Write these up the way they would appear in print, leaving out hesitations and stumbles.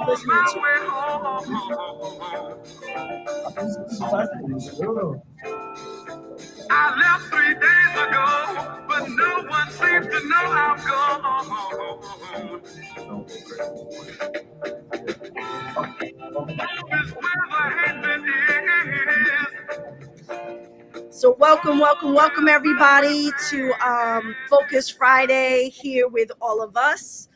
listening to. I left 3 days ago, but no one seems to know I'm gone. Home is where the hatred is. So welcome everybody to Focus Friday here with all of us.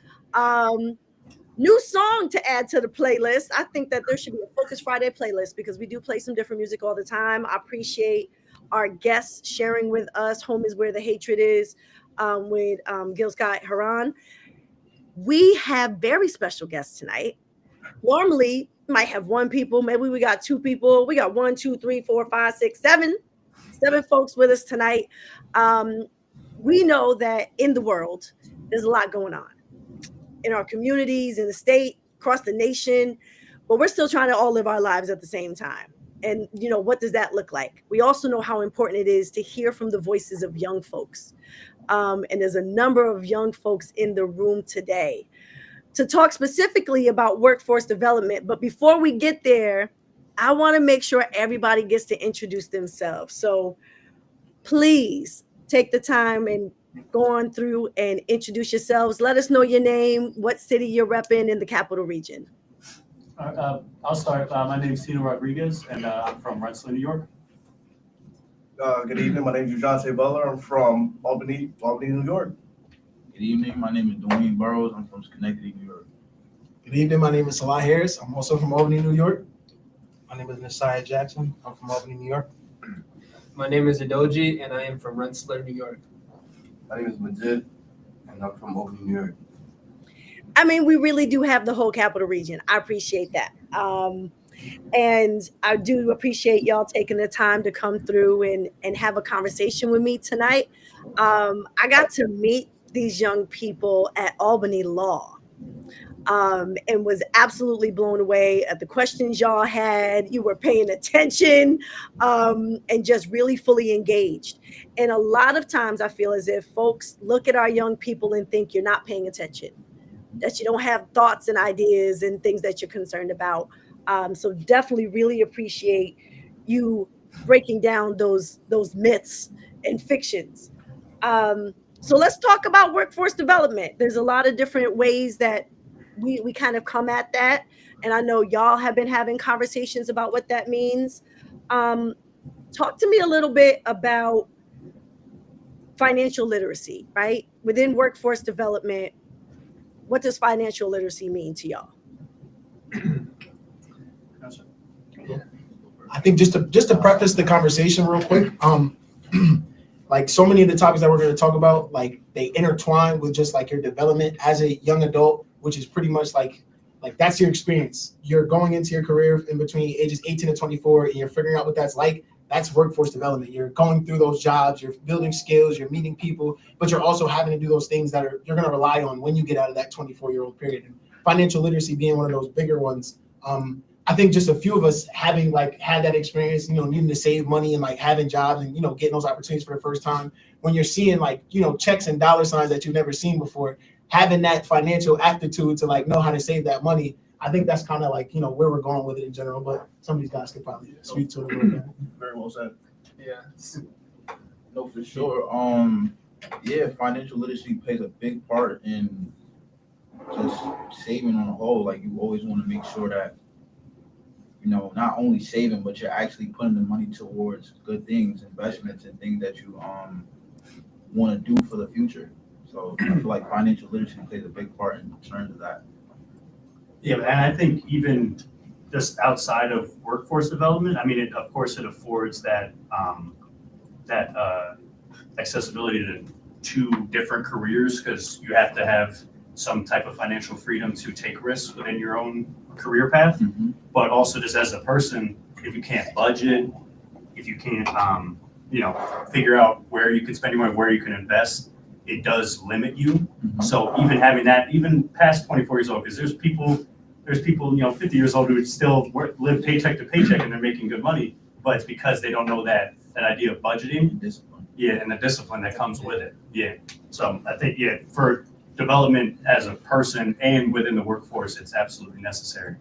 New song to add to the playlist. I think that there should be a Focus Friday playlist because we do play some different music all the time. I appreciate our guests sharing with us. Home is where the hatred is with Gil Scott Haran. We have very special guests tonight. Normally, might have one people, maybe we got two people. We got 1, 2, 3, 4, 5, 6, 7 folks with us tonight. We know that in the world, there's a lot going on in our communities, in the state, across the nation, but we're still trying to all live our lives at the same time. And, what does that look like? We also know how important it is to hear from the voices of young folks. And there's a number of young folks in the room today to talk specifically about workforce development. But before we get there, I want to make sure everybody gets to introduce themselves. So please take the time and go on through and introduce yourselves. Let us know your name, what city you're repping in the capital region. I'll start. My name is Tino Rodriguez, and I'm from Rensselaer, New York. Good evening. My name is Ujante Butler. I'm from Albany, New York. Good evening. My name is Dwayne Burrows. I'm from Schenectady, New York. Good evening. My name is Salah Harris. I'm also from Albany, New York. My name is Nasiah Jackson. I'm from Albany, New York. My name is Adoji, and I am from Rensselaer, New York. My name is Majid, and I'm from Albany, New York. I mean, we really do have the whole capital region. I appreciate that. And I do appreciate y'all taking the time to come through and have a conversation with me tonight. I got to meet these young people at Albany Law and was absolutely blown away at the questions y'all had. You were paying attention and just really fully engaged. And a lot of times I feel as if folks look at our young people and think you're not paying attention, that you don't have thoughts and ideas and things that you're concerned about. So definitely really appreciate you breaking down those myths and fictions. So let's talk about workforce development. There's a lot of different ways that we kind of come at that. And I know y'all have been having conversations about what that means. Talk to me a little bit about financial literacy, right? Within workforce development, what does financial literacy mean to y'all? I think just to preface the conversation real quick, like so many of the topics that we're going to talk about, like they intertwine with just like your development as a young adult, which is pretty much like that's your experience. You're going into your career in between ages 18 and 24, and you're figuring out what that's like. That's workforce development. You're going through those jobs, you're building skills, you're meeting people, but you're also having to do those things that you're going to rely on when you get out of that 24-year-old period. And financial literacy being one of those bigger ones. I think just a few of us having had that experience, needing to save money and having jobs and, getting those opportunities for the first time, when you're seeing checks and dollar signs that you've never seen before, having that financial aptitude to know how to save that money. I think that's kind of where we're going with it in general, but some of these guys could probably speak to it a little bit. Very well said. Yeah. No, for sure. Financial literacy plays a big part in just saving on a whole. You always want to make sure that, not only saving, but you're actually putting the money towards good things, investments, and things that you want to do for the future. So I feel like financial literacy plays a big part in terms of that. Yeah, and I think even just outside of workforce development, I mean, it affords that accessibility to different careers, because you have to have some type of financial freedom to take risks within your own career path. Mm-hmm. But also just as a person, if you can't budget, if you can't, figure out where you can spend your money, where you can invest, it does limit you. Mm-hmm. So even having that, even past 24 years old, because there's people, 50 years old who still live paycheck to paycheck and they're making good money, but it's because they don't know that idea of budgeting. Discipline. Yeah, and the discipline that comes with it. Yeah. So I think, for development as a person and within the workforce, it's absolutely necessary.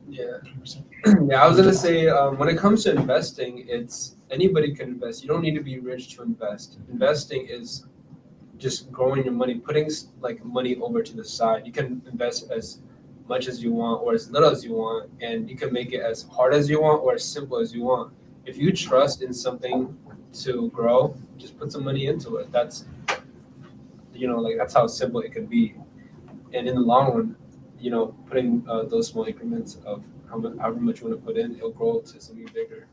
Yeah. Yeah, I was gonna say when it comes to investing, it's anybody can invest. You don't need to be rich to invest. Investing is just growing your money, putting like money over to the side. You can invest as much as you want or as little as you want, and you can make it as hard as you want or as simple as you want. If you trust in something to grow, just put some money into it. That's like that's how simple it could be. And in the long run, putting those small increments of however much you want to put in, it'll grow to something bigger.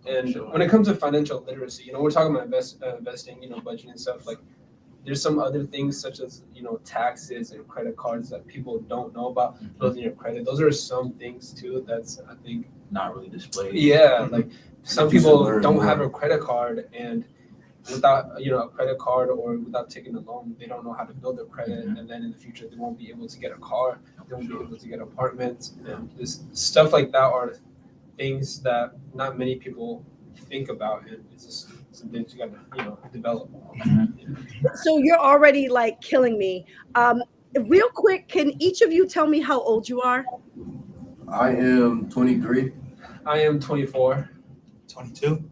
And when it comes to financial literacy, we're talking about investing, budgeting and stuff. Like, there's some other things such as taxes and credit cards that people don't know about. Building your credit, those are some things too. That's, I think, Not really displayed. yeah. Like, some You should people learn don't more. have a credit card, and without a credit card or without taking a loan, they don't know how to build their credit, and then in the future they won't be able to get a car, they won't be able to get an apartment, and this stuff like that are things that not many people think about, and it's just some things you gotta develop. So you're already like killing me. Real quick, can each of you tell me how old you are? I am 23. I am 24. 22,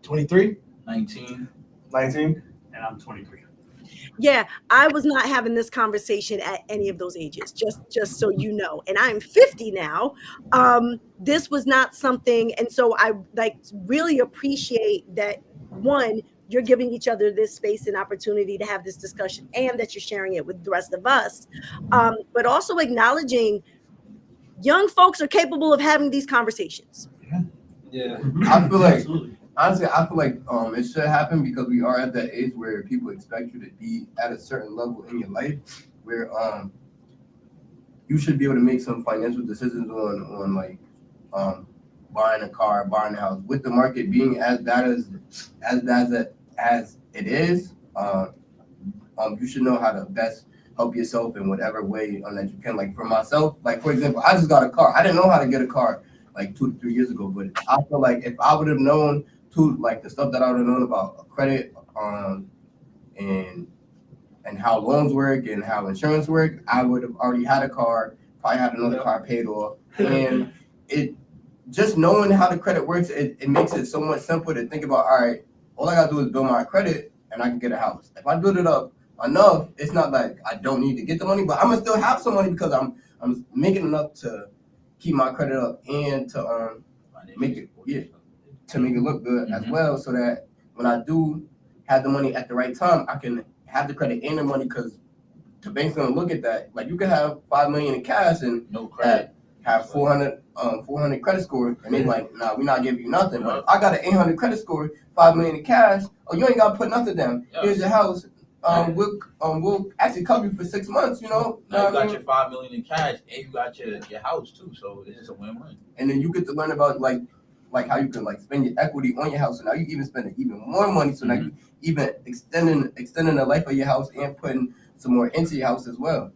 23. 19. 19. And I'm 23. Yeah, I was not having this conversation at any of those ages, just so you know. And I'm 50 now. This was not something, and so I really appreciate that, one, you're giving each other this space and opportunity to have this discussion, and that you're sharing it with the rest of us. But also acknowledging young folks are capable of having these conversations. Yeah. I feel like, Absolutely. honestly, it should happen because we are at that age where people expect you to be at a certain level in your life where you should be able to make some financial decisions on like buying a car, buying a house. With the market being as bad as it is, you should know how to best help yourself in whatever way that you can. Like for myself, like for example, I just got a car. I didn't know how to get a car like 2 to 3 years ago, but I feel like if I would have known the stuff that I would have known about credit, and how loans work and how insurance work, I would have already had a car, probably had another car paid off, and it just knowing how the credit works, it makes it so much simpler to think about. All right, all I gotta do is build my credit, and I can get a house. If I build it up enough, it's not like I don't need to get the money, but I'm gonna still have some money because I'm making enough to keep my credit up and to make it look good as well, so that when I do have the money at the right time, I can have the credit and the money, because the bank's gonna look at that. Like, you can have $5 million in cash and No credit. have 400 credit score, and they like, nah, we're not giving you nothing. But if I got an 800 credit score, $5 million in cash, you ain't gotta put nothing down. Here's your house. We'll actually cover you for 6 months. Now you got your $5 million in cash, and you got your house too. So it's just a win-win. And then you get to learn about like how you can like spend your equity on your house. So now you even spending even more money. So now you even extending the life of your house and putting some more into your house as well.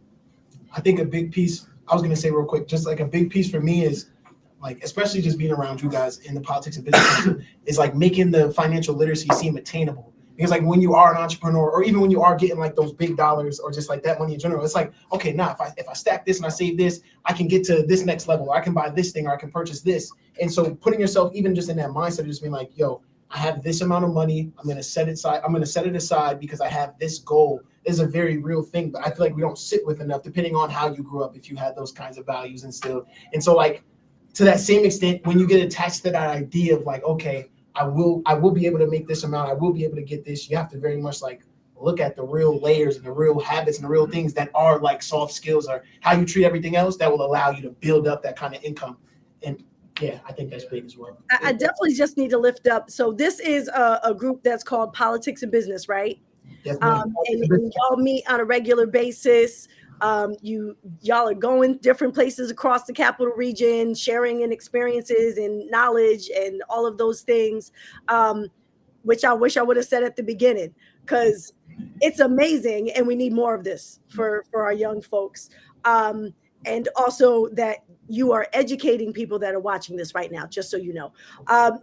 I think a big piece, I was gonna say real quick, just like a big piece for me is like, especially just being around you guys in the politics and business, is like making the financial literacy seem attainable. Because like when you are an entrepreneur, or even when you are getting like those big dollars or just like that money in general, it's like, okay, now if I stack this and I save this, I can get to this next level, or I can buy this thing, or I can purchase this. And so putting yourself even just in that mindset of just being like, yo, I have this amount of money, I'm gonna set it aside because I have this goal, is a very real thing. But I feel like we don't sit with enough, depending on how you grew up, if you had those kinds of values instilled. And so like, to that same extent, when you get attached to that idea of like, okay, I will be able to make this amount, I will be able to get this, you have to very much like look at the real layers and the real habits and the real things that are like soft skills, or how you treat everything else that will allow you to build up that kind of income. And yeah, I think that's big as well. I definitely just need to lift up. So this is a group that's called Politics and Business, right? Yes, ma'am. And y'all meet on a regular basis. Y'all are going different places across the capital region, sharing in experiences and knowledge and all of those things, which I wish I would have said at the beginning, because it's amazing and we need more of this for our young folks. and also that you are educating people that are watching this right now, just so you know.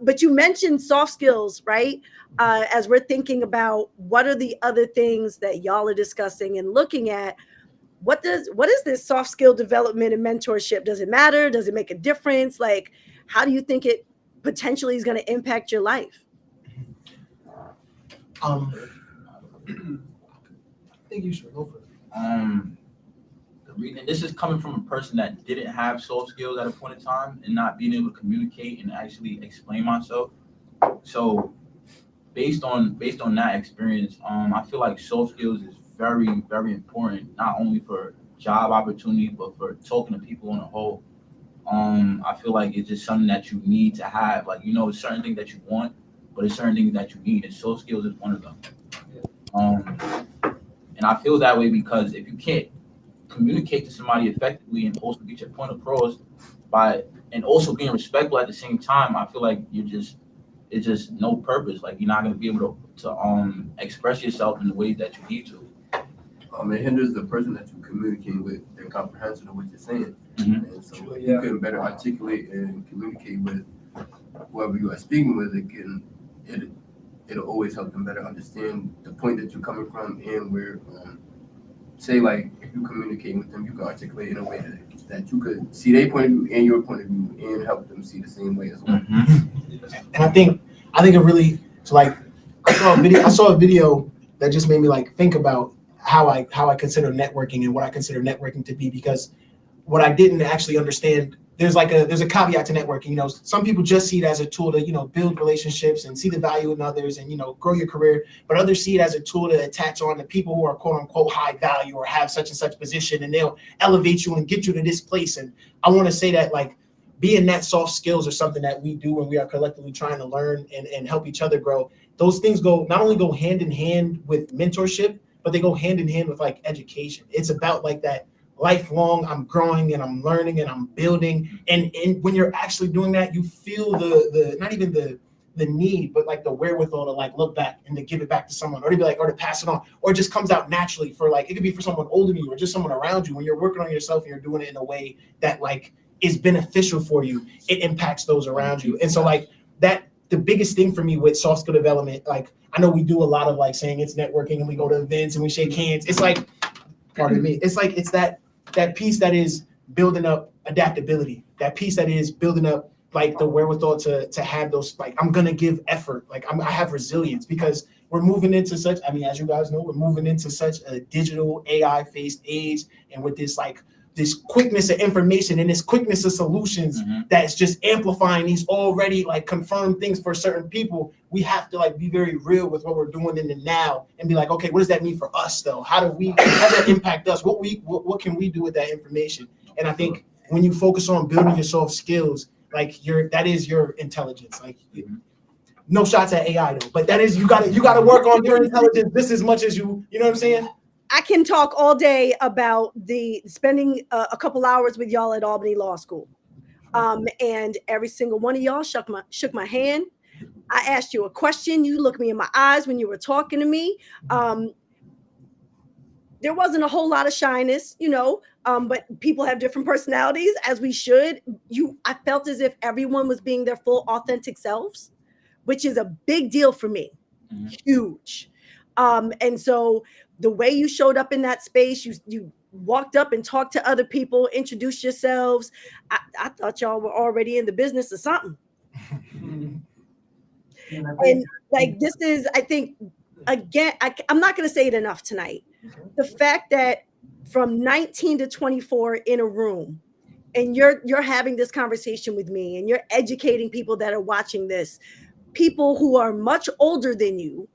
But you mentioned soft skills, right? As we're thinking about what are the other things that y'all are discussing and looking at, what is this soft skill development and mentorship? Does it matter? Does it make a difference? Like, how do you think it potentially is going to impact your life? I think you should go for it. And this is coming from a person that didn't have soft skills at a point in time and not being able to communicate and actually explain myself. So based on that experience, I feel like soft skills is very, very important, not only for job opportunities, but for talking to people on a whole. I feel like it's just something that you need to have. Like, it's certain things that you want, but it's certain things that you need, and soft skills is one of them. And I feel that way because if you can't communicate to somebody effectively and also get your point across and also being respectful at the same time, I feel like it's just no purpose. Like, you're not going to be able to express yourself in the way that you need to. It hinders the person that you're communicating with, their comprehension of what you're saying. Mm-hmm. And so if you can better articulate and communicate with whoever you are speaking with, it'll always help them better understand the point that you're coming from, and where say, like, if you communicate with them, you can articulate in a way that you could see their point of view and your point of view and help them see the same way as well. Mm-hmm. And I think it really, it's like, I saw a video that just made me like think about how I consider networking and what I consider networking to be, because what I didn't actually understand, there's a caveat to networking. Some people just see it as a tool to, build relationships and see the value in others and, grow your career, but others see it as a tool to attach on to people who are quote unquote high value or have such and such position, and they'll elevate you and get you to this place. And I want to say that, like, being that soft skills are something that we do when we are collectively trying to learn and help each other grow. Those things not only go hand in hand with mentorship, but they go hand in hand with like education. It's about like that lifelong, I'm growing and I'm learning and I'm building. And when you're actually doing that, you feel the not even the need, but like the wherewithal to like look back and to give it back to someone, or to be like, or to pass it on, or it just comes out naturally for, like, it could be for someone older than you or just someone around you. When you're working on yourself and you're doing it in a way that like is beneficial for you, it impacts those around you. And so like that, the biggest thing for me with soft skill development, like, I know we do a lot of like saying it's networking and we go to events and we shake hands. It's like, pardon me, it's like, it's that piece that is building up adaptability, that piece that is building up like the wherewithal to have those, like, I'm gonna give effort, like I have resilience, because we're moving into such, I mean, as you guys know, we're moving into such a digital AI-faced age, and with this like this quickness of information and this quickness of solutions that's just amplifying these already like confirmed things for certain people, we have to like be very real with what we're doing in the now and be like, okay, what does that mean for us though? How does that impact us? What can we do with that information? And I think when you focus on building your soft skills, like that is your intelligence. Like, no shots at AI though, but that is, you gotta work on your intelligence just as much as you know what I'm saying? I can talk all day about spending a couple hours with y'all at Albany Law School. And every single one of y'all shook my hand. I asked you a question. You looked me in my eyes when you were talking to me. There wasn't a whole lot of shyness, but people have different personalities, as we should. I felt as if everyone was being their full authentic selves, which is a big deal for me. Huge. And so the way you showed up in that space, you walked up and talked to other people, introduced yourselves. I thought y'all were already in the business of something. And like, this is, I think, again, I'm not going to say it enough tonight. The fact that from 19 to 24 in a room, and you're having this conversation with me, and you're educating people that are watching this, people who are much older than you,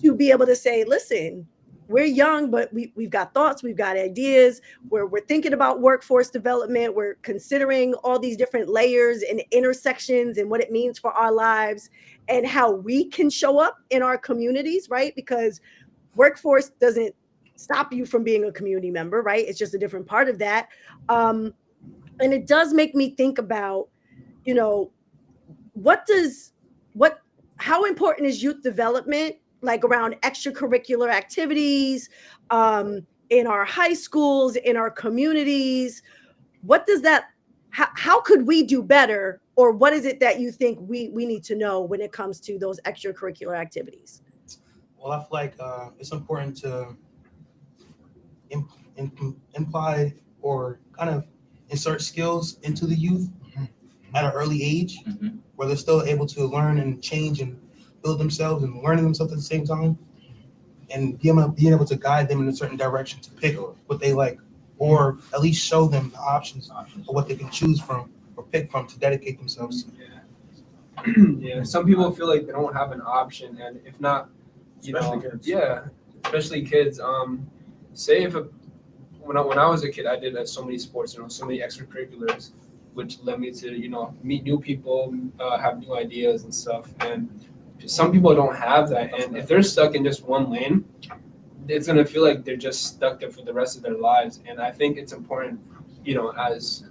to be able to say, listen, we're young, but we've got thoughts, we've got ideas, we're thinking about workforce development, we're considering all these different layers and intersections and what it means for our lives and how we can show up in our communities, right? Because workforce doesn't stop you from being a community member, right? It's just a different part of that. And it does make me think about, how important is youth development, like around extracurricular activities, in our high schools, in our communities? what does that, how could we do better, or what is it that you think we need to know when it comes to those extracurricular activities? Well, I feel like it's important to imply or kind of insert skills into the youth at an early age, where they're still able to learn and change and build themselves and learning themselves at the same time, and being able to guide them in a certain direction to pick what they like, or at least show them the options of what they can choose from or pick from to dedicate themselves to. Yeah, some people feel like they don't have an option, and if not, Especially kids. Yeah, especially kids. Say if when I was a kid, I did so many sports, so many extracurriculars, which led me to meet new people, have new ideas and stuff. And some people don't have that, and if they're stuck in just one lane, it's gonna feel like they're just stuck there for the rest of their lives. And I think it's important, as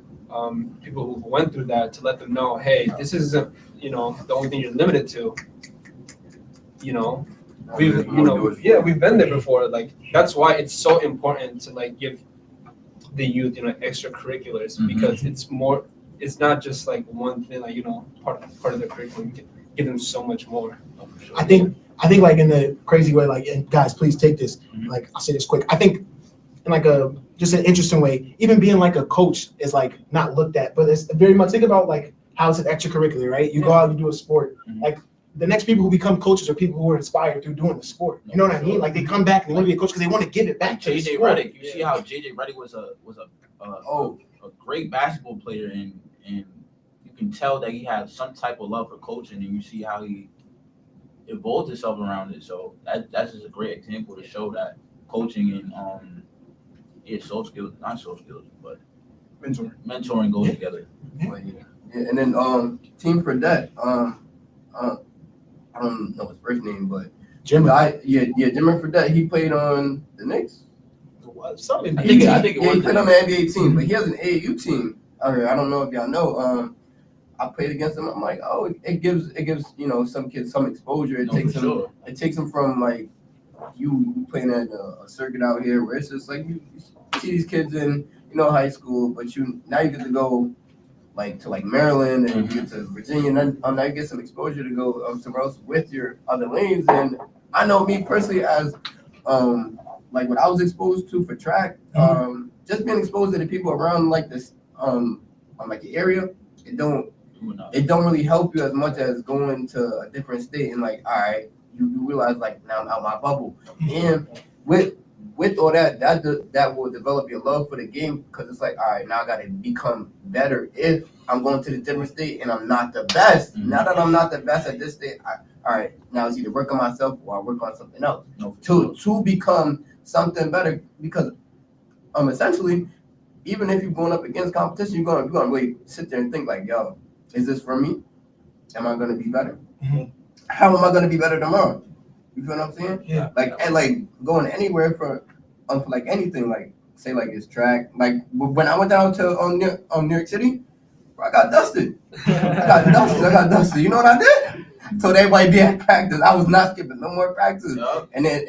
people who went through that, to let them know, hey, this isn't the only thing you're limited to. We've been there before. Like, that's why it's so important to give the youth extracurriculars, because it's not just like one thing, part of their curriculum. You can give them so much more. I think like in the crazy way, and guys, please take this. Like, I'll say this quick. I think in like just an interesting way, even being like a coach is like not looked at, but it's very much, think about like how it's an extracurricular, right? You go out, you do a sport. Like, the next people who become coaches are people who are inspired through doing the sport. You know what I mean? Like, they come back and they want to be a coach because they want to give it back to JJ Redick. You see how JJ Redick was a great basketball player, and you can tell that he had some type of love for coaching, and you see how he evolved himself around it. So that's just a great example to show that coaching and soft skills, not soft skills, but mentoring goes together. Yeah, and then Team Fredette, I don't know his first name, but Jimmy Fredette, he played on the Knicks. Something. I think it was. He played on the NBA team, but he has an AAU team. I don't know if y'all know. I played against him. I'm like, oh, it gives some kids some exposure. It takes them from like you playing at a circuit out here where it's just like you see these kids in high school, but now you get to go to Maryland, and you get to Virginia, and then now you get some exposure to go somewhere else with your other lanes. And I know me personally, as what I was exposed to for track, just being exposed to the people around this the area, it don't really help you as much as going to a different state and all right, you realize now I'm out my bubble. And with all that will develop your love for the game, because it's all right, now I got to become better. If I'm going to the different state and I'm not the best, now that I'm not the best at this state, all right, now it's either work on myself or I work on something else to become something better. Because essentially, even if you're going up against competition, you're going to really sit there and think yo, is this for me? Am I going to be better? How am I going to be better tomorrow? You feel what I'm saying? Yeah. And going anywhere for anything, say it's track. When I went down to New York City, I got dusted. I got dusted. You know what I did? So everybody be at practice. I was not skipping no more practice. Yep. And then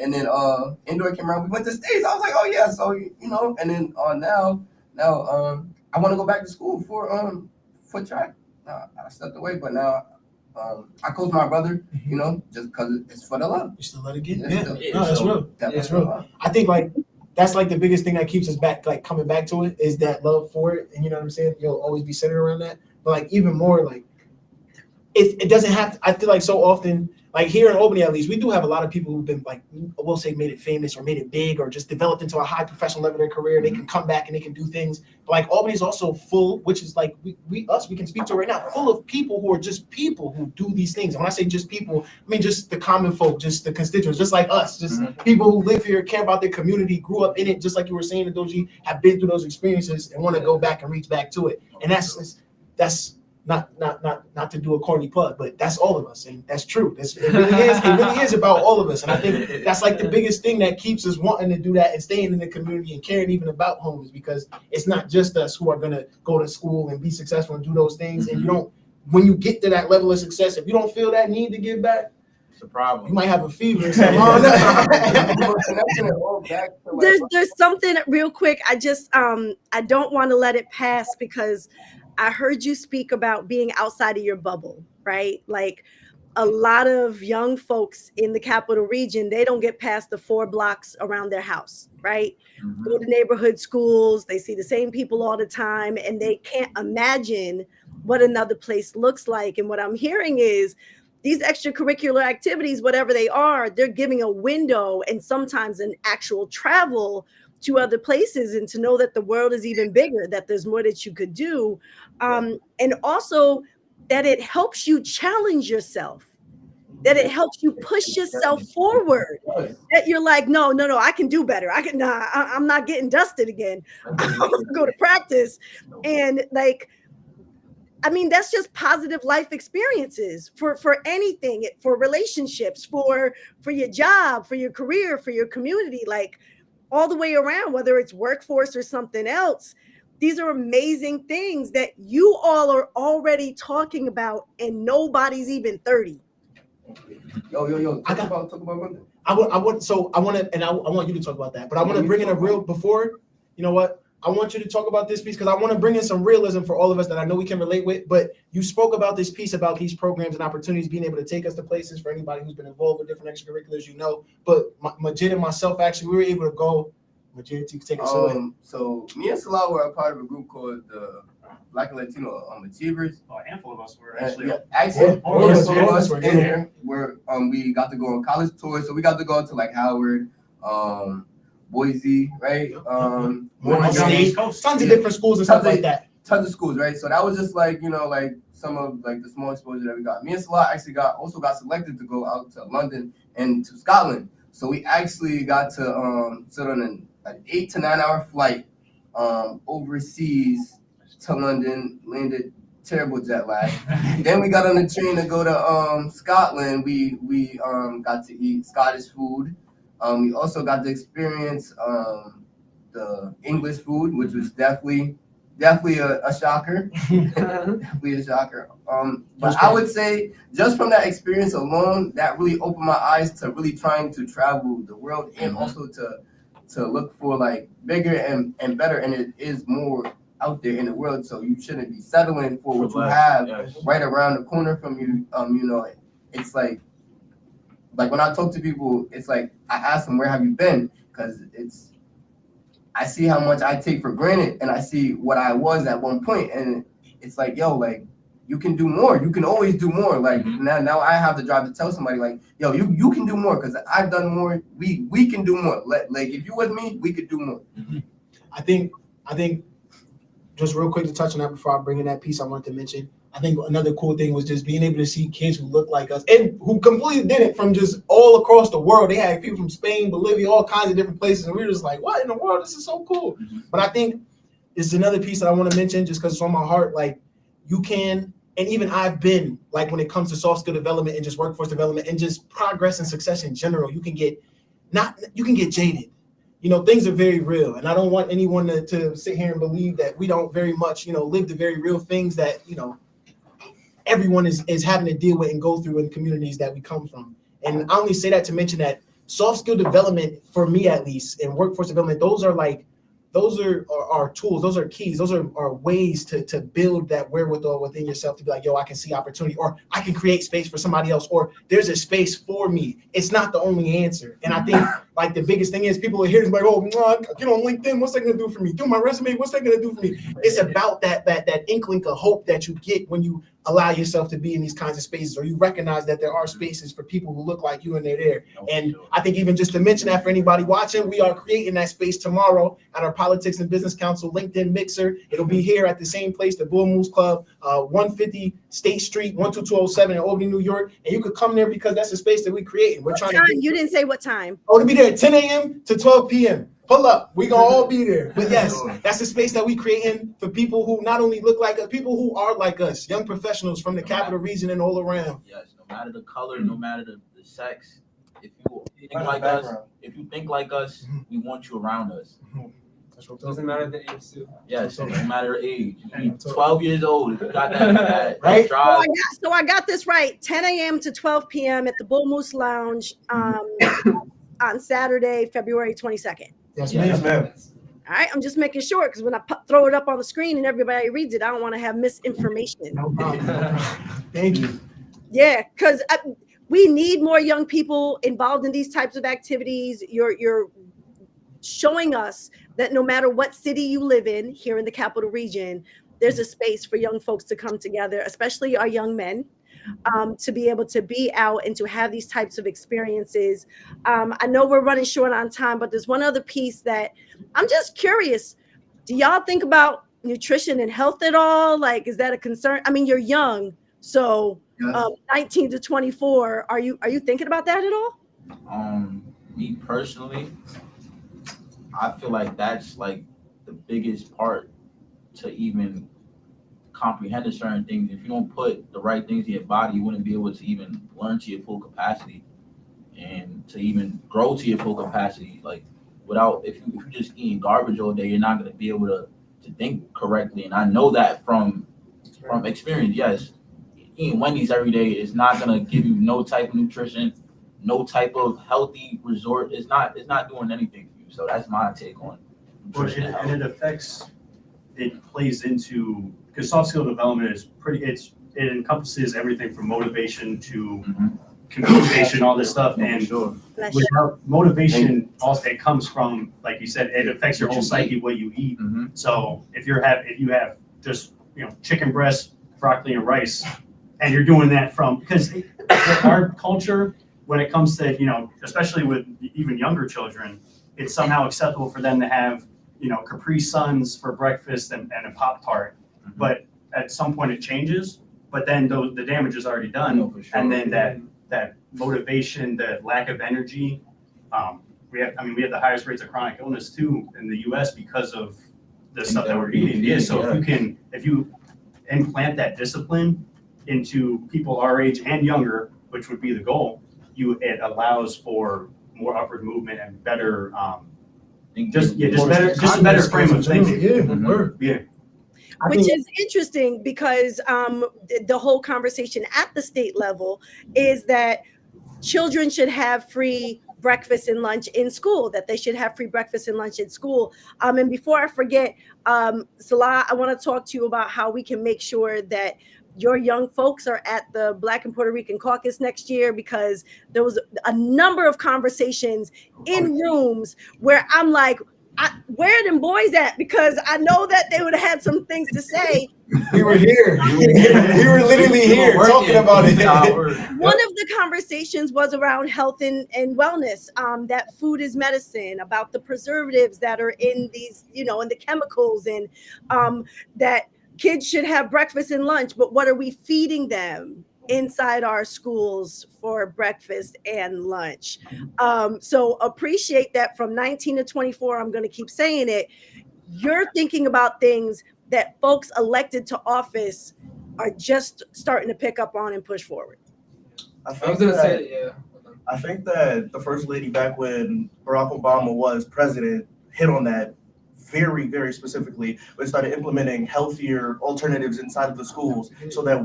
indoor came around. We went to states. I was like, oh yeah. So and then now I want to go back to school for track. I stepped away, but now. I coach my brother, just because it's for the love. You still let it get? That's real. That's real. I think that's the biggest thing that keeps us back, coming back to it, is that love for it. And you know what I'm saying? You'll always be centered around that. But even more, it doesn't have to, I feel so often, here in Albany at least, we do have a lot of people who've been we'll say made it famous or made it big or just developed into a high professional level of their career. They can come back and they can do things. But Albany is also full, which is we can speak to right now, full of people who are just people who do these things. And when I say just people, I mean just the common folk, just the constituents, just like us, just people who live here, care about their community, grew up in it, just like you were saying, Adoji, have been through those experiences and want to go back and reach back to it. And that's not to do a corny plug, but that's all of us, and that's true. It really is about all of us, and I think that's the biggest thing that keeps us wanting to do that and staying in the community and caring even about home, is because it's not just us who are going to go to school and be successful and do those things. And when you get to that level of success, if you don't feel that need to give back, It's a problem. You might have a fever or something. I don't know. There's something real quick. I don't want to let it pass because I heard you speak about being outside of your bubble, right? Like a lot of young folks in the capital region, they don't get past the 4 blocks around their house, right? Go to neighborhood schools, they see the same people all the time, and they can't imagine what another place looks like. And what I'm hearing is these extracurricular activities, whatever they are, they're giving a window and sometimes an actual travel to other places, and to know that the world is even bigger, that there's more that you could do. And also that it helps you challenge yourself, that it helps you push yourself forward, that you're like, no, I can do better. I'm not getting dusted again. I'm gonna go to practice. And like, I mean, that's just positive life experiences for anything, for relationships, for your job, for your career, for your community, like all the way around, whether it's workforce or something else. These are amazing things that you all are already talking about, and nobody's even 30. Yo. Talk about London. I want you to talk about that, but I want to bring in a real before. You know what? I want you to talk about this piece because I want to bring in some realism for all of us that I know we can relate with. But you spoke about this piece about these programs and opportunities being able to take us to places for anybody who's been involved with different extracurriculars, you know. But Majid and myself, actually, we were able to go. Majid, you can take us away. So me and Salah were a part of a group called the Black and Latino Achievers. A handful of us were actually. Four of us in here. We got to go on college tours, so we got to go to like Howard, Boise, right? State, tons of different schools and stuff like that. Tons of schools, right? So that was just like, you know, like some of like the small exposure that we got. Me and Salah actually got selected to go out to London and to Scotland. So we actually got to sit on an 8 to 9 hour flight overseas to London, landed terrible jet lag. Then we got on the train to go to Scotland. We got to eat Scottish food. We also got to experience the English food, which was definitely a shocker. Definitely a shocker. But I would say just from that experience alone, that really opened my eyes to really trying to travel the world and also to look for like bigger and better. And it is more out there in the world, so you shouldn't be settling for what you have right around the corner from you. You know, it's like when I talk to people, it's like I ask them, where have you been? Because I see how much I take for granted, and I see what I was at one point, and it's like, yo, like you can do more. You can always do more. Like now I have the drive to tell somebody, like, yo, you can do more because I've done more. We can do more. Like if you with me, we could do more. I think just real quick to touch on that before I bring in that piece I wanted to mention. I think another cool thing was just being able to see kids who look like us and who completely did it from just all across the world. They had people from Spain, Bolivia, all kinds of different places. And we were just like, what in the world? This is so cool. But I think it's another piece that I want to mention just because it's on my heart. Like you can, and even I've been like when it comes to soft skill development and just workforce development and just progress and success in general, you can get jaded. You know, things are very real. And I don't want anyone to sit here and believe that we don't very much, you know, live the very real things that, you know, everyone is having to deal with and go through in communities that we come from. And I only say that to mention that soft skill development, for me at least, and workforce development, those are tools, those are keys, those are ways to build that wherewithal within yourself to be like, yo, I can see opportunity, or I can create space for somebody else, or there's a space for me. It's not the only answer. And I think like the biggest thing is people are here like, oh, get on LinkedIn, what's that gonna do for me? Do my resume, what's that gonna do for me? It's about that inkling of hope that you get when you allow yourself to be in these kinds of spaces, or you recognize that there are spaces for people who look like you and they're there. And I think even just to mention that for anybody watching, we are creating that space tomorrow at our Politics and Business Council LinkedIn Mixer. It'll be here at the same place, the Bull Moose Club, 150 State Street, 12207 in Albany, New York. And you could come there because that's a space that we create. We're trying to. You didn't say what time. Oh, to be there at 10 a.m. to 12 p.m. Pull up. We're going to all be there. But yes, that's a space that we creating for people who not only look like us, people who are like us, young professionals from the capital region and all around. Yes, no matter the color, no matter the sex. If you think like us, we want you around us. Doesn't matter the age too. Yes, no matter age. You 12 years old, if you got that Right? drive. So I got this right. 10 a.m. to 12 p.m. at the Bull Moose Lounge on Saturday, February 22nd. Yes, Yes, ma'am. ma'am. All right, I'm just making sure because when I throw it up on the screen and everybody reads it, I don't want to have misinformation. No problem. Thank you. Yeah, because we need more young people involved in these types of activities. You're showing us that no matter what city you live in here in the capital region, there's a space for young folks to come together, especially our young men, to be able to be out and to have these types of experiences. I know we're running short on time, but there's one other piece that I'm just curious. Do y'all think about nutrition and health at all? Like, is that a concern? I mean, you're young, so Yes. 19 to 24. Are you thinking about that at all? Me personally, I feel like that's like the biggest part to even comprehend certain things. If you don't put the right things in your body, you wouldn't be able to even learn to your full capacity and to even grow to your full capacity. Like without, if you're just eating garbage all day, you're not going to be able to think correctly. And I know that from experience. Yes, eating Wendy's every day is not going to give you no type of nutrition, no type of healthy resort. It's not doing anything for you. So that's my take on nutrition and health. And it plays into, because soft skill development is it encompasses everything from motivation to communication, all this stuff. And without motivation, also it comes from, like you said, it affects your whole psyche, what you eat. So if you have just chicken breast, broccoli, and rice, and you're doing that because our culture, when it comes to especially with even younger children, it's somehow acceptable for them to have Capri Suns for breakfast and a Pop-Tart. But at some point it changes, but then the damage is already done. For sure. And then that motivation, the lack of energy, we have the highest rates of chronic illness too in the US because of the stuff that we're eating. Yeah. So if you implant that discipline into people our age and younger, which would be the goal, it allows for more upward movement and better just a better frame of thinking. Yeah. Which is interesting because the whole conversation at the state level is that children should have free breakfast and lunch in school, that they should have free breakfast and lunch in school. And before I forget, Salah, I want to talk to you about how we can make sure that your young folks are at the Black and Puerto Rican Caucus next year, because there was a number of conversations in rooms where I'm like, where are them boys at? Because I know that they would have had some things to say. We were here. We were literally here talking about it. One of the conversations was around health and wellness, that food is medicine, about the preservatives that are in these, in the chemicals, and that kids should have breakfast and lunch, but what are we feeding them inside our schools for breakfast and lunch? So appreciate that. From 19 to 24, I'm going to keep saying it. You're thinking about things that folks elected to office are just starting to pick up on and push forward. I think that the first lady back when Barack Obama was president hit on that very, very specifically. We started implementing healthier alternatives inside of the schools so that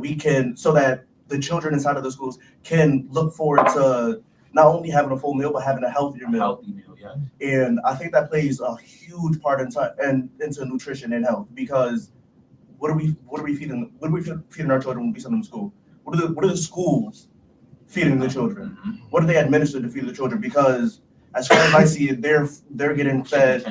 the children inside of the schools can look forward to not only having a full meal, but having a healthier meal. Healthy meal, yeah. And I think that plays a huge part into nutrition and health, because what are we feeding our children when we send them to school? What are the schools feeding the children? What do they administer to feed the children? Because as far as I see it, they're getting fed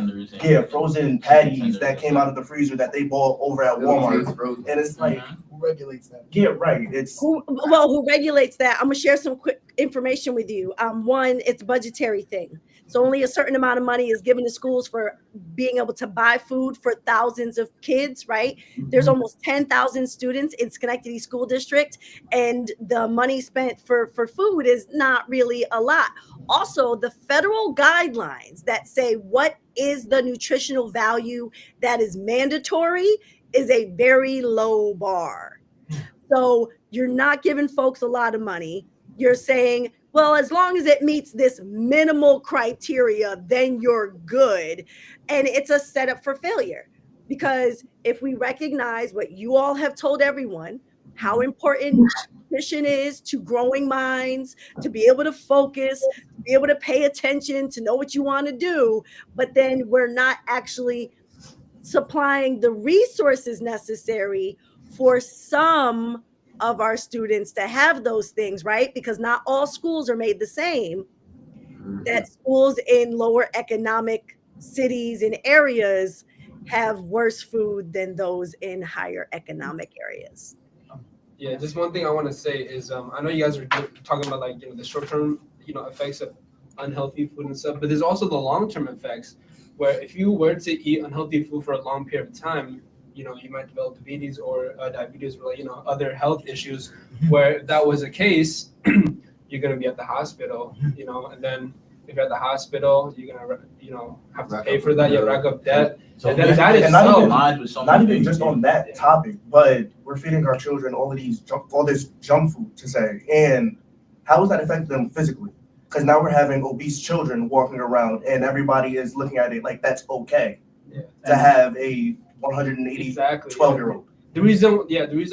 frozen patties that came out of the freezer that they bought over at Walmart. And it's like, who regulates that? Yeah, right. Who regulates that? I'm gonna share some quick information with you. One, it's a budgetary thing. So only a certain amount of money is given to schools for being able to buy food for thousands of kids, right? There's almost 10,000 students in Schenectady School District, and the money spent for food is not really a lot. Also, the federal guidelines that say what is the nutritional value that is mandatory is a very low bar. So you're not giving folks a lot of money. You're saying well, as long as it meets this minimal criteria, then you're good. And it's a setup for failure. Because if we recognize what you all have told everyone, how important nutrition is to growing minds, to be able to focus, to be able to pay attention, to know what you want to do, but then we're not actually supplying the resources necessary for some of our students to have those things, right? Because not all schools are made the same. That schools in lower economic cities and areas have worse food than those in higher economic areas. Yeah, just one thing I want to say is I know you guys are talking about like the short term effects of unhealthy food and stuff, but there's also the long term effects where if you were to eat unhealthy food for a long period of time, you might develop diabetes or other health issues. Where if that was the case, you're gonna be at the hospital, and then if you're at the hospital, you're gonna have to pay for that. You rack up debt. So And then that and itself, not even just on that topic, but we're feeding our children all this junk food to say, and how is that affecting them physically? Because now we're having obese children walking around, and everybody is looking at it like that's okay to have a 180 exactly 12-year-old. The reason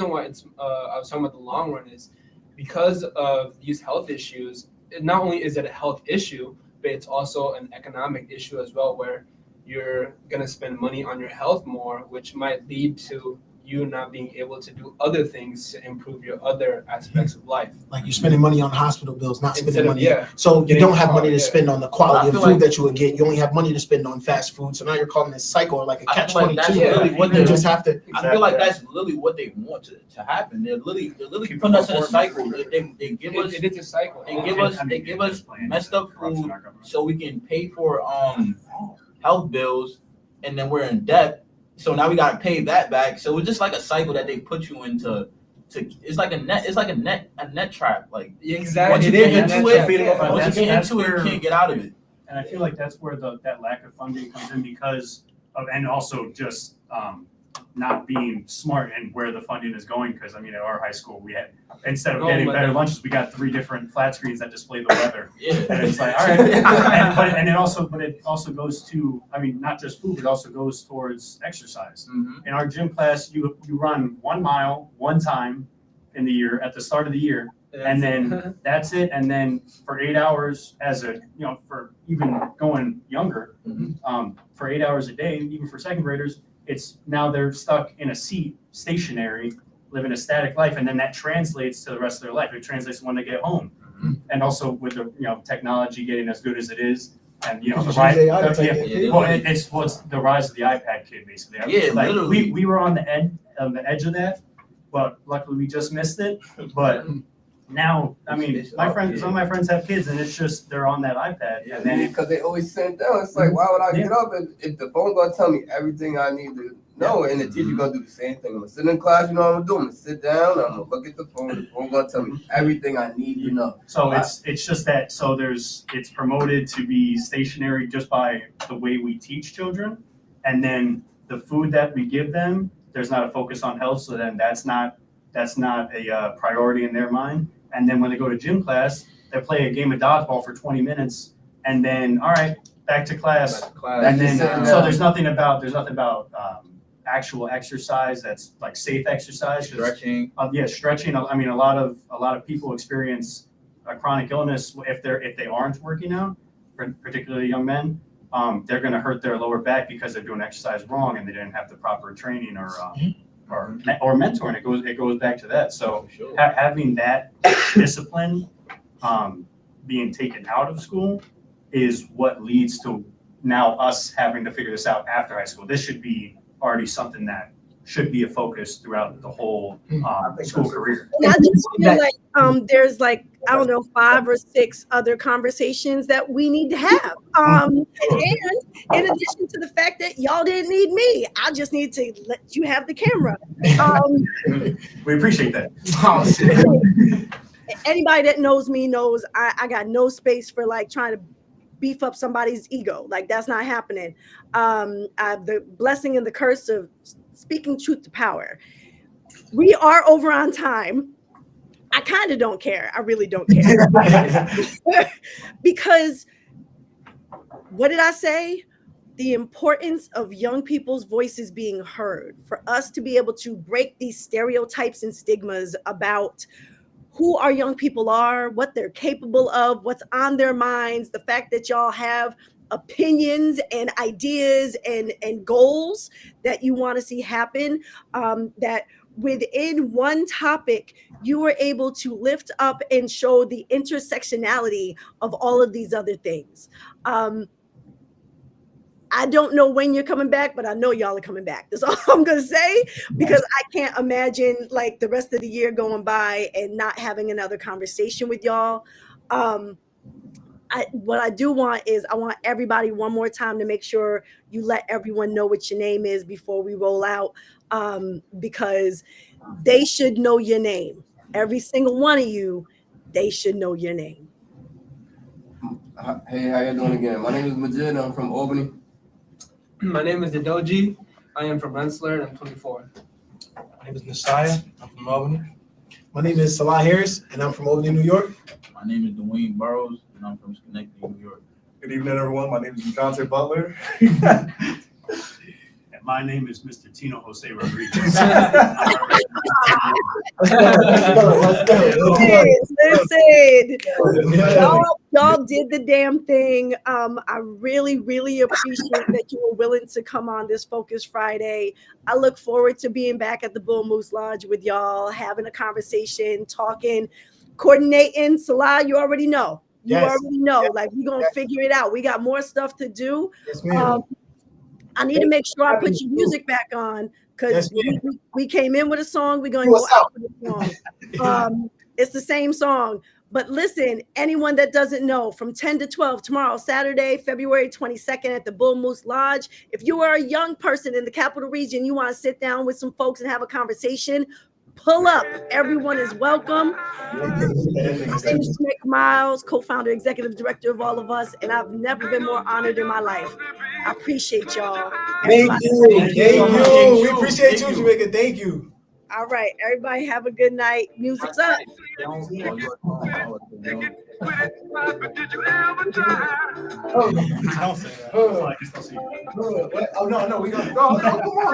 why it's I was talking about the long run is because of these health issues. Not only is it a health issue, but it's also an economic issue as well, where you're gonna spend money on your health more, which might lead to you not being able to do other things to improve your other aspects of life. Like you're spending money on hospital bills, not spending money. Yeah. So you Getting don't have money to yeah. spend on the quality I of feel food like- that you would get. You only have money to spend on fast food. So now you're calling this cycle like a I catch feel like that's 22. really what You they just have to. I feel like that's literally what they want to happen. They're literally putting us in a cycle. They give us It is a cycle. they give us messed up food so we can pay for health bills, and then we're in debt. So now we gotta pay that back. So it's just like a cycle that they put you into. It's like a net trap. Like Exactly. once you It get is a into net it, trap, yeah. once you get That's into it, you where- can't get out of it. And I feel like that's where that lack of funding comes in because of, and also just not being smart and where the funding is going. Because I mean, at our high school, we had instead of getting better lunches, we got 3 different flat screens that display the weather. Yeah. And it's like, all right, and it also goes to, I mean, not just food, it also goes towards exercise. Mhm. In our gym class, you run 1 mile 1 time in the year at the start of the year. And then that's it. And then for 8 hours for even going younger, for 8 hours a day, even for second graders, it's now they're stuck in a seat, stationary, living a static life. And then that translates to the rest of their life. It translates to when they get home. And also with the, technology getting as good as it is. And, You the just rise, use AI to take Yeah. well, it's the rise of the iPad kid, basically. Yeah, Like, literally. we were on the edge of that, but luckily we just missed it. But now, I mean, some of my friends have kids, and it's just they're on that iPad, and then Because they always sit down. It's like, why would I get up if the phone gonna tell me everything I need to know? And the teacher gonna do the same thing. I'm gonna sit in class, you know what I'm gonna do? I'm gonna sit down, I'm gonna look at the phone. The phone gonna tell me everything I need to know. so it's just that. So it's promoted to be stationary just by the way we teach children, and then the food that we give them, there's not a focus on health, so then that's not a priority in their mind. And then when they go to gym class, they play a game of dodgeball for 20 minutes, and then all right, back to class. And then so there's nothing about actual exercise that's like safe exercise. Stretching. Stretching. I mean, a lot of people experience a chronic illness if they aren't working out, particularly young men. They're going to hurt their lower back because they're doing exercise wrong and they didn't have the proper training or mentoring. It goes back to that. So having that discipline being taken out of school is what leads to now us having to figure this out after high school. This should be already something that should be a focus throughout the whole school career. And I just feel like there's like, I don't know, 5 or 6 other conversations that we need to have. And in addition to the fact that y'all didn't need me, I just need to let you have the camera. We appreciate that. Anybody that knows me knows I got no space for like trying to beef up somebody's ego. Like that's not happening. The blessing and the curse of speaking truth to power. We are over on time. I kind of don't care. I really don't care. Because what did I say? The importance of young people's voices being heard, for us to be able to break these stereotypes and stigmas about who our young people are, what they're capable of, what's on their minds, the fact that y'all have opinions and ideas and goals that you want to see happen, that within one topic, you were able to lift up and show the intersectionality of all of these other things. I don't know when you're coming back, but I know y'all are coming back. That's all I'm gonna say, because I can't imagine like the rest of the year going by and not having another conversation with y'all. What I do want is I want everybody one more time to make sure you let everyone know what your name is before we roll out, because they should know your name. Every single one of you, they should know your name. Hey, how you doing again? My name is Majid. I'm from Albany. My name is Adoji. I am from Rensselaer and I'm 24. My name is Nasiah. I'm from Albany. My name is Salah Harris, and I'm from Albany, New York. My name is Dwayne Burrows, and I'm from Schenectady, New York. Good evening, everyone. My name is Dante Butler. And my name is Mr. Tino Jose Rodriguez. Listen, y'all did the damn thing. I really, really appreciate that you were willing to come on this Focus Friday. I look forward to being back at the Bull Moose Lodge with y'all, having a conversation, talking, coordinating. Salah, you already know. You Yes. already know. Yes. Like, we're going to figure it out. We got more stuff to do. Yes, ma'am. I need to make sure I put your music back on, because Yes, we came in with a song. We're going to go out with a song. It's the same song. But listen, anyone that doesn't know, from 10 to 12 tomorrow, Saturday, February 22nd at the Bull Moose Lodge. If you are a young person in the capital region, you want to sit down with some folks and have a conversation, pull up. Everyone is welcome. My name is Jamaica Miles, co-founder, executive director of All of Us, and I've never been more honored in my life. I appreciate y'all. Thank you. Thank you. Thank you. We appreciate you, Jamaica. Thank you. All right, everybody have a good night. Music's up. Oh, Don't- Did you ever try? Don't say that. So I just don't see you. Oh, no, we got to go. Come on.